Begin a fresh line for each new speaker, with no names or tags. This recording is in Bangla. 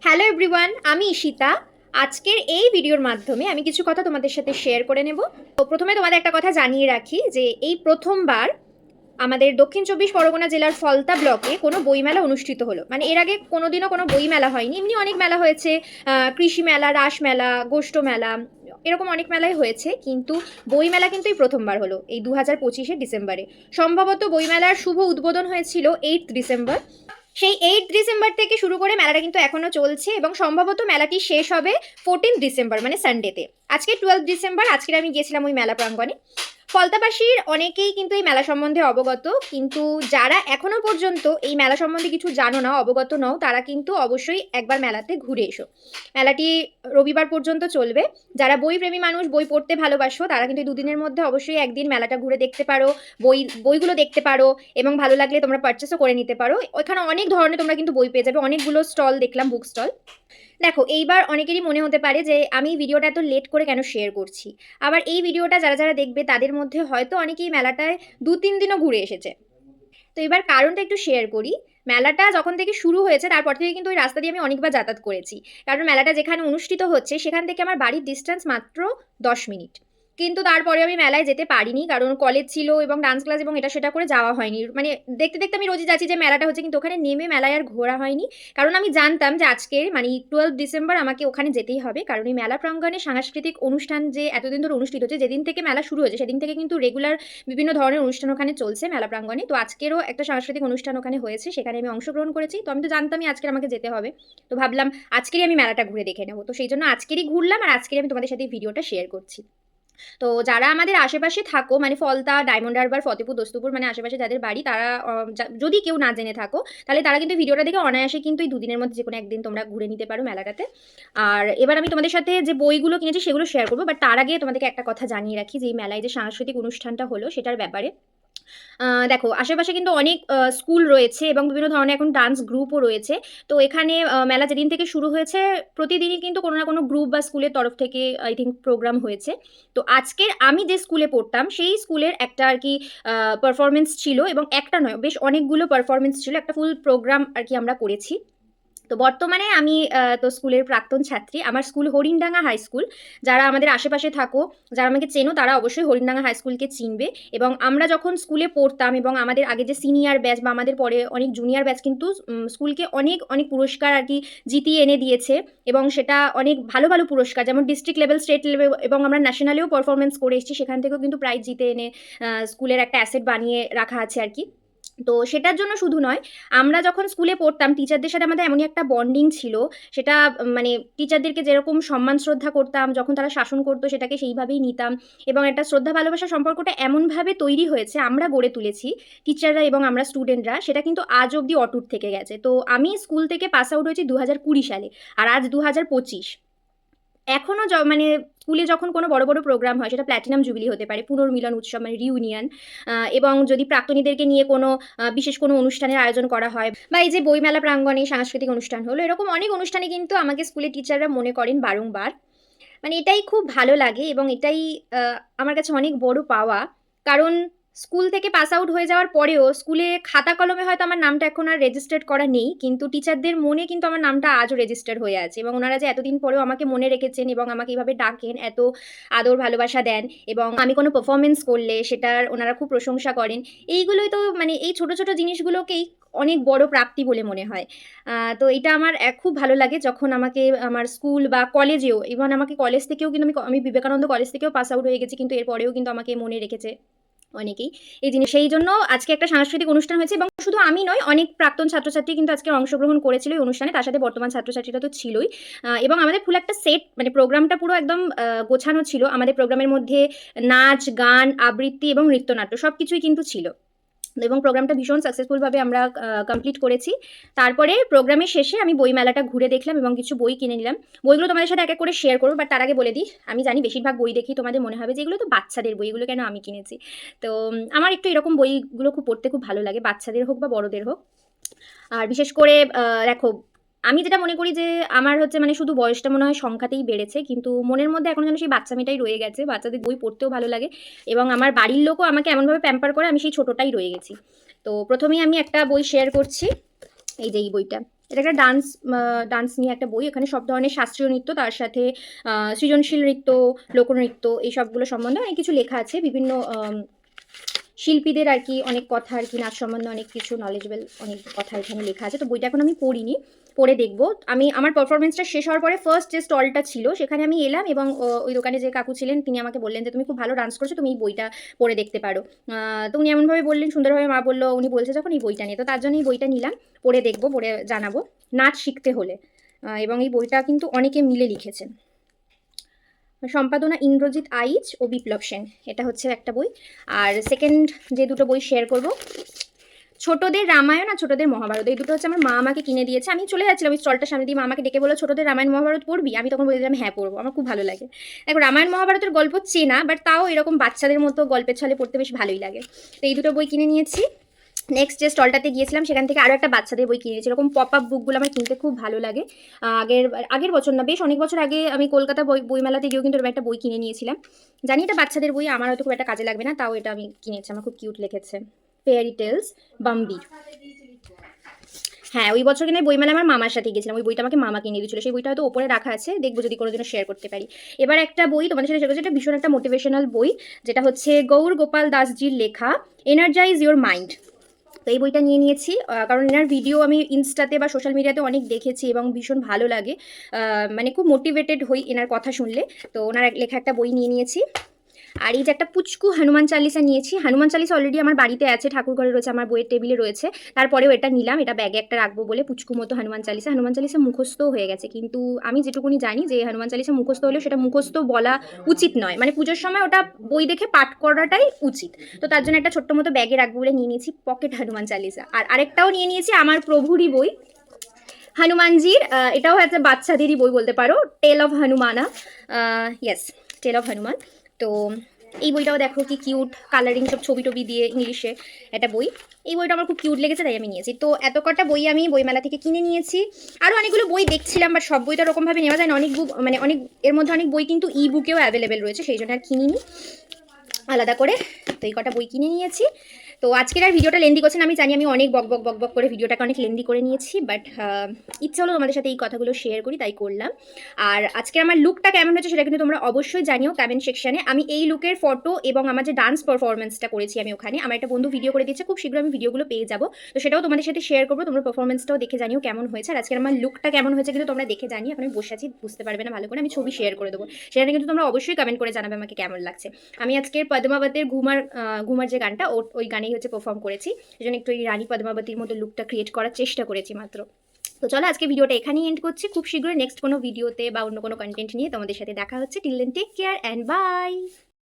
হ্যালো এভরিওয়ান, আমি ঈশিতা। আজকের এই ভিডিওর মাধ্যমে আমি কিছু কথা তোমাদের সাথে শেয়ার করে নেব। তো প্রথমে তোমাদের একটা কথা জানিয়ে রাখি যে এই প্রথমবার আমাদের দক্ষিণ চব্বিশ পরগনা জেলার ফলতা ব্লকে কোনো বইমেলা অনুষ্ঠিত হলো। মানে এর আগে কোনোদিনও কোনো বই মেলা হয়নি, এমনি অনেক মেলা হয়েছে, কৃষি মেলা, রাস মেলা, গোষ্ঠ মেলা, এরকম অনেক মেলাই হয়েছে, কিন্তু বই মেলা কিন্তু এই প্রথমবার হলো এই 2025 ডিসেম্বরে। সম্ভবত বইমেলার শুভ উদ্বোধন হয়েছিল 8 ডিসেম্বর। সেই 8 ডিসেম্বর থেকে শুরু করে মেলাটা কিন্তু এখনো চলছে এবং সম্ভবত মেলাটি শেষ হবে 14 ডিসেম্বর মানে সানডেতে। আজকে 12 ডিসেম্বর, আজকে আমি গিয়েছিলাম ওই মেলা প্রাঙ্গণে। ফলতাবাসীর অনেকেই কিন্তু এই মেলা সম্বন্ধে অবগত, কিন্তু যারা এখনো পর্যন্ত এই মেলা সম্বন্ধে কিছু জানো না, অবগত নও, তারা কিন্তু অবশ্যই একবার মেলাতে ঘুরে এসো। মেলাটি রবিবার পর্যন্ত চলবে। যারা বইপ্রেমী মানুষ, বই পড়তে ভালোবাসো, তারা কিন্তু এই দুদিনের মধ্যে অবশ্যই একদিন মেলাটা ঘুরে দেখতে পারো, বইগুলো দেখতে পারো এবং ভালো লাগলে তোমরা পারচেসও করে নিতে পারো। ওখানে অনেক ধরনের তোমরা কিন্তু বই পেয়ে যাবে, অনেকগুলো স্টল দেখলাম, বুক স্টল। দেখো, এইবার অনেকেরই মনে হতে পারে যে আমি ভিডিওটা এত লেট করে কেন শেয়ার করছি। আবার এই ভিডিওটা যারা যারা দেখবে তাদের মধ্যে হয়তো অনেকেই মেলাটায় 2-3 দিনও ঘুরে এসেছে। তো এবার কারণটা একটু শেয়ার করি। মেলাটা যখন থেকে শুরু হয়েছে তারপর থেকে কিন্তু ওই রাস্তা দিয়ে আমি অনেকবার যাতায়াত করেছি, কারণ মেলাটা যেখানে অনুষ্ঠিত হচ্ছে সেখান থেকে আমার বাড়ির ডিস্টেন্স মাত্র 10 মিনিট। কিন্তু তারপরে আমি মেলায় যেতে পারিনি, কারণ কলেজ ছিল এবং ডান্স ক্লাস এবং এটা সেটা করে যাওয়া হয়নি। মানে দেখতে দেখতে আমি রোজই যাচ্ছি যে মেলাটা হচ্ছে, কিন্তু ওখানে নেমে মেলায় আর ঘোরা হয়নি। কারণ আমি জানতাম যে আজকে মানে 12 ডিসেম্বর আমাকে ওখানে যেতেই হবে, কারণ এই মেলা প্রাঙ্গণে সাংস্কৃতিক অনুষ্ঠান যে এতদিন ধরে অনুষ্ঠিত হচ্ছে, যেদিন থেকে মেলা শুরু হয়েছে সেদিন থেকে কিন্তু রেগুলার বিভিন্ন ধরনের অনুষ্ঠান ওখানে চলছে মেলা প্রাঙ্গণে। তো আজকেরও একটা সাংস্কৃতিক অনুষ্ঠান ওখানে হয়েছে, সেখানে আমি অংশগ্রহণ করেছি। তো আমি তো জানতামই আজকে আমাকে যেতে হবে, তো ভাবলাম আজকেরই আমি মেলাটা ঘুরে দেখে নেবো। তো সেই জন্য আজকেরই ঘুরলাম আর আজকেরই আমি তোমাদের সাথে ভিডিওটা শেয়ার করছি। তো যারা আমাদের আশেপাশে থাকো, মানে ফলতা, ডায়মন্ড হারবার, ফতেপুর, দস্তুপুর, মানে আশেপাশে যাদের বাড়ি, তারা যদি কেউ না জেনে থাকো তাহলে তারা কিন্তু ভিডিওটা দেখে অনায়াসে কিন্তু এই দুদিনের মধ্যে যে কোনো একদিন তোমরা ঘুরে নিতে পারো মেলাটাতে। আর এবার আমি তোমাদের সাথে যে বইগুলো কিনেছি সেগুলো শেয়ার করবো, বাট তার আগে তোমাদেরকে একটা কথা জানিয়ে রাখি যে এই মেলায় যে সাংস্কৃতিক অনুষ্ঠানটা হলো সেটার ব্যাপারে। দেখো, আশেপাশে কিন্তু অনেক স্কুল রয়েছে এবং বিভিন্ন ধরনের এখন ডান্স গ্রুপও রয়েছে। তো এখানে মেলা যেদিন থেকে শুরু হয়েছে প্রতিদিনই কিন্তু কোনো না কোনো গ্রুপ বা স্কুলের তরফ থেকে আই থিঙ্ক প্রোগ্রাম হয়েছে। তো আজকের আমি যে স্কুলে পড়তাম সেই স্কুলের একটা আর কি পারফরমেন্স ছিল, এবং একটা নয়, বেশ অনেকগুলো পারফরমেন্স ছিল, একটা ফুল প্রোগ্রাম আর কি আমরা করেছি। তো বর্তমানে আমি তো স্কুলের প্রাক্তন ছাত্রী। আমার স্কুল হরিণডাঙ্গা হাই স্কুল। যারা আমাদের আশেপাশে থাকো, যারা আমাকে চেনো, তারা অবশ্যই হরিণডাঙ্গা হাই স্কুলকে চিনবে। এবং আমরা যখন স্কুলে পড়তাম এবং আমাদের আগে যে সিনিয়র ব্যাচ বা আমাদের পরে অনেক জুনিয়র ব্যাচ কিন্তু স্কুলকে অনেক অনেক পুরস্কার আর কি জিতিয়ে এনে দিয়েছে, এবং সেটা অনেক ভালো ভালো পুরস্কার, যেমন ডিস্ট্রিক্ট লেভেল, স্টেট লেভেল, এবং আমরা ন্যাশনালেও পারফরমেন্স করে এসেছি, সেখান থেকেও কিন্তু প্রাইজ জিতে এনে স্কুলের একটা অ্যাসেট বানিয়ে রাখা আছে আর কি। তো সেটার জন্য শুধু নয়, আমরা যখন স্কুলে পড়তাম টিচারদের সাথে আমাদের এমনই একটা বন্ডিং ছিল, সেটা মানে টিচারদেরকে যেরকম সম্মান শ্রদ্ধা করতাম, যখন তারা শাসন করতো সেটাকে সেইভাবেই নিতাম, এবং একটা শ্রদ্ধা ভালোবাসার সম্পর্কটা এমনভাবে তৈরি হয়েছে, আমরা গড়ে তুলেছি টিচাররা এবং আমরা স্টুডেন্টরা, সেটা কিন্তু আজ অবধি অটুট থেকে গেছে। তো আমি স্কুল থেকে পাস আউট হয়েছি 2020 সালে, আর আজ 2025। এখনও মানে স্কুলে যখন কোনো বড় বড় প্রোগ্রাম হয়, সেটা প্ল্যাটিনাম জুবিলি হতে পারে, পুনর্মিলন উৎসব মানে রিউনিয়ন, এবং যদি প্রাক্তনীদেরকে নিয়ে কোনো বিশেষ কোনো অনুষ্ঠানের আয়োজন করা হয়, বা এই যে বইমেলা প্রাঙ্গণে সাংস্কৃতিক অনুষ্ঠান হলো, এরকম অনেক অনুষ্ঠানে কিন্তু আমাকে স্কুলের টিচাররা মনে করেন বারংবার। মানে এটাই খুব ভালো লাগে এবং এটাই আমার কাছে অনেক বড় পাওয়া। কারণ স্কুল থেকে পাস আউট হয়ে যাওয়ার পরেও স্কুলে খাতা কলমে হয়তো আমার নামটা এখন আর রেজিস্টার্ড করা নেই, কিন্তু টিচারদের মনে কিন্তু আমার নামটা আজও রেজিস্টার হয়ে আছে, এবং ওনারা যে এতদিন পরেও আমাকে মনে রেখেছেন এবং আমাকে এইভাবে ডাকেন, এত আদর ভালোবাসা দেন, এবং আমি কোনো পারফরমেন্স করলে সেটার ওনারা খুব প্রশংসা করেন। এইগুলোই তো মানে এই ছোট ছোট জিনিসগুলোকেই অনেক বড় প্রাপ্তি বলে মনে হয়। তো এটা আমার খুব ভালো লাগে যখন আমাকে আমার স্কুল বা কলেজেও, ইভেন আমাকে কলেজ থেকেও কিন্তু আমি বিবেকানন্দ কলেজ থেকেও পাস আউট হয়ে গেছি, কিন্তু এরপরেও কিন্তু আমাকে মনে রেখেছে অনেকেই এই জিনিস। সেই জন্য আজকে একটা সাংস্কৃতিক অনুষ্ঠান হয়েছে, এবং শুধু আমি নয়, অনেক প্রাক্তন ছাত্রছাত্রী কিন্তু আজকে অংশগ্রহণ করেছিল এই অনুষ্ঠানে, তার সাথে বর্তমান ছাত্রছাত্রীরা তো ছিলই। এবং আমাদের ফুল একটা সেট, মানে প্রোগ্রামটা পুরো একদম গোছানো ছিল। আমাদের প্রোগ্রামের মধ্যে নাচ, গান, আবৃত্তি এবং নৃত্যনাট্য সব কিছুই কিন্তু ছিল, এবং প্রোগ্রামটা ভীষণ সাকসেসফুলভাবে আমরা কমপ্লিট করেছি। তারপরে প্রোগ্রামের শেষে আমি বই মেলাটা ঘুরে দেখলাম এবং কিছু বই কিনে নিলাম। বইগুলো তোমাদের সাথে এক এক করে শেয়ার করবো, বাট তার আগে বলে দিই, আমি জানি বেশিরভাগ বই দেখি তোমাদের মনে হবে যে এগুলো তো বাচ্চাদের বই, এগুলো কেন আমি কিনেছি। তো আমার একটু এরকম বইগুলো খুব পড়তে খুব ভালো লাগে, বাচ্চাদের হোক বা বড়দের হোক। আর বিশেষ করে দেখো, আমি যেটা মনে করি যে আমার হচ্ছে মানে শুধু বয়সটা মনে হয় সংখ্যাতেই বেড়েছে, কিন্তু মনের মধ্যে এখনো যেন সেই বাচ্চা মেয়েটাই রয়ে গেছে, বাচ্চাদের বই পড়তেও ভালো লাগে, এবং আমার বাড়ির লোকও আমাকে এমনভাবে প্যাম্পার করে আমি সেই ছোটোটাই রয়ে গেছি। তো প্রথমেই আমি একটা বই শেয়ার করছি, এই যে এই বইটা, এটা একটা ডান্স নিয়ে একটা বই। এখানে সব ধরনের শাস্ত্রীয় নৃত্য, তার সাথে সৃজনশীল নৃত্য, লোকনৃত্য এই সবগুলো সম্বন্ধে অনেক কিছু লেখা আছে। বিভিন্ন শিল্পীদের আর কি অনেক কথা আর কি নাচ সম্বন্ধে অনেক কিছু নলেজেবল অনেক কথা এখানে লেখা আছে। তো বইটা এখন আমি পড়িনি, পড়ে দেখবো। আমি আমার পারফরমেন্সটা শেষ হওয়ার পরে ফার্স্ট যে স্টলটা ছিল সেখানে আমি এলাম এবং ওই দোকানে যে কাকু ছিলেন তিনি আমাকে বললেন যে তুমি খুব ভালো ডান্স করছো, তুমি এই বইটা পড়ে দেখতে পারো। তো উনি এমনভাবে বললেন সুন্দরভাবে, মা বললো উনি বলছে যখন এই বইটা নিয়ে, তো তার জন্য এই বইটা নিলাম, পড়ে দেখবো, পড়ে জানাবো নাচ শিখতে হলে। এবং এই বইটা কিন্তু অনেকে মিলে লিখেছেন। সম্পাদনা ইন্দ্রজিৎ আইচ ও বিপ্লব সেন, এটা হচ্ছে একটা বই। আর সেকেন্ড যে দুটো বই শেয়ার করব, ছোটদের রামায়ণ আর ছোটদের মহাভারত, এই দুটো হচ্ছে আমার মা আমাকে কিনে দিয়েছে। আমি চলে যাচ্ছিলাম ওই স্টলটার সামনে দিয়ে, মা আমাকে ডেকে বললো ছোটদের রামায়ণ মহাভারত পড়বি? আমি তখন বলেছিলাম হ্যাঁ পড়বো, আমার খুব ভালো লাগে। দেখো রামায়ণ মহাভারতের গল্প চেনা, বাট তাও এরকম বাচ্চাদের মতো গল্পের ছলে পড়তে বেশ ভালোই লাগে। তো এই দুটো বই কিনে নিয়েছি। নেক্সট যে স্টলটাতে গিয়েছিলাম সেখান থেকে আরও একটা বাচ্চাদের বই কিনেছি। এরকম পপ আপ বুকগুলো আমার কিনতে খুব ভালো লাগে। আগের বছর না, বেশ অনেক বছর আগে আমি কলকাতা বইমেলাতে গিয়েও কিন্তু এরকম একটা বই কিনে নিয়েছিলাম। জানি এটা বাচ্চাদের বই, আমার হয়তো খুব একটা কাজে লাগবে না, তাও এটা আমি কিনেছি, আমার খুব কিউট লেগেছে। Fairy tales Bambi. হ্যাঁ ওই বছর কিনে বইমেলা আমার মামার সাথে গেছিলাম, ওই বইটা আমাকে মামা কিনে দিয়েছিল। সেই বইটা হয়তো ওপরে রাখা আছে, দেখবো যদি কোনোদিনও শেয়ার করতে পারি। এবার একটা বই তোমাদের সাথে শেয়ার করছি, এটা ভীষণ একটা মোটিভেশনাল বই, যেটা হচ্ছে গৌর গোপাল দাসজির লেখা এনার্জাইজ ইওর মাইন্ড। তো এই বইটা নিয়ে নিয়েছি, কারণ এনার ভিডিও আমি ইনস্টাতে বা সোশ্যাল মিডিয়াতে অনেক দেখেছি এবং ভীষণ ভালো লাগে, মানে খুব মোটিভেটেড হই এনার কথা শুনলে। তো ওনার লেখা একটা বই নিয়ে নিয়েছি। আর এই যে একটা পুচকু হনুমান চালিসা নিয়েছি। হনুমান চালিসা অলরেডি আমার বাড়িতে আছে, ঠাকুর ঘরে রয়েছে, আমার বইয়ের টেবিলে রয়েছে। তারপরেও এটা নিলাম, এটা ব্যাগে একটা রাখবো বলে। পুচকু মতো হনুমান চালিসা, হনুমান চালিসা মুখস্থও হয়ে গেছে, কিন্তু আমি যেটুকুনি জানি যে হনুমান চালিসা মুখস্থ হলেও সেটা মুখস্থ বলা উচিত নয়, মানে পুজোর সময় ওটা বই দেখে পাঠ করাটাই উচিত। তো তার জন্য একটা ছোট্ট মতো ব্যাগে রাখবো বলে নিয়ে নিয়েছি পকেট হনুমান চালিসা। আর আরেকটাও নিয়ে নিয়েছি আমার প্রভুরই বই, হনুমানজির। এটাও হচ্ছে বাচ্চাদেরই বই বলতে পারো, tale of Hanuman. Yes, tale of Hanuman. তো এই বইটাও দেখো কি কিউট, কালারিং সব ছবি টবি দিয়ে ইংলিশে একটা বই। এই বইটা আমার খুব কিউট লেগেছে তাই আমি নিয়েছি। তো এত কটা বই আমি বইমেলা থেকে কিনে নিয়েছি। আরও অনেকগুলো বই দেখছিলাম, বাট সব বই তো এরকমভাবে নেওয়া যায় না, অনেক বুক মানে অনেক এর মধ্যে অনেক বই কিন্তু ই বুকেও অ্যাভেলেবেল রয়েছে, সেই জন্য আর কিনিনি আলাদা করে। তো এই কটা বই কিনে নিয়েছি। তো আজকের আর ভিডিওটা লেন্দি করছেন আমি জানি, আমি অনেক বক বক বক বক করে ভিডিওটাকে অনেক লেন্দি করে নিয়েছি, বাট ইচ্ছে হলো তোমাদের সাথে এই কথাগুলো শেয়ার করি তাই করলাম। আর আজকে আমার লুকটা কেমন হয়েছে সেটা কিন্তু তোমরা অবশ্যই জানিও কমেন্ট সেকশনে। আমি এই লুকের ফটো এবং আমার যে ডান্স পারফরমেন্সটা করেছি আমি ওখানে, আমার একটা বন্ধু ভিডিও করে দিয়েছে, খুব শীঘ্র আমি ভিডিওগুলো পেয়ে যাবো, তো সেটাও তোমাদের সাথে শেয়ার করবো। তোমরা পারফরমেন্সটাও দেখে জানিও কেমন হয়েছে। আর আজকের আমার লুকটা কেমন হয়েছে কিন্তু তোমরা দেখে জানিও, এখন আমি বসে আছি বুঝতে পারবে না ভালো করে, আমি ছবি শেয়ার করে দেবো, সেটা কিন্তু তোমরা অবশ্যই কমেন্ট করে জানাবে আমাকে কেমন লাগছে। আমি আজকের পদ্মাবতের ঘুমার যে গানটা ওই গানেই হচ্ছে পারফর্ম করেছি, সেই জন্য একটু এই রানী পদ্মাবতীর মতো লুকটা ক্রিয়েট করার চেষ্টা করেছি মাত্র। তো চলো আজকে ভিডিওটা এখানেই এন্ড করছি, খুব শীঘ্রই নেক্সট কোনো ভিডিওতে বা অন্য কোনো কন্টেন্ট নিয়ে তোমাদের সাথে দেখা হচ্ছে। Till then take care and by.